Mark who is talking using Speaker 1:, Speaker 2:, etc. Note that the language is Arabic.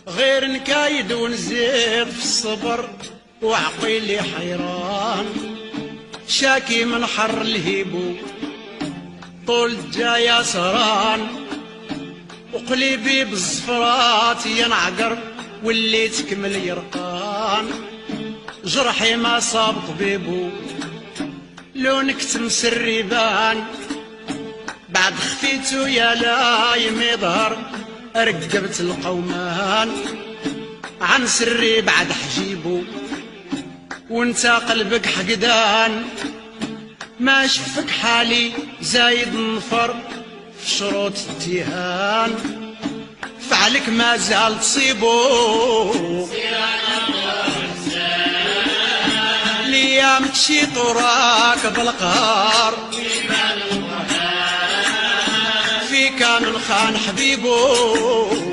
Speaker 1: غير نكايد ونزيد في الصبر وعقيلي حيران، شاكي من حر الهيبو طول جايا سران، وقليبي بالزفرات ينعقر واللي تكمل يرقان، جرحي ما صاب طبيبو لو نكتم سري بان، بعد خفيتو يا لايم يظهر رقبت القومان، عن سري بعد حجيبو وانت قلبك حقدان، ما شفك حالي زايد نفر في شروط التيهان، فعلك ما زال تصيبو ليام تشيط وراك بالقهار، في كان خان حبيبو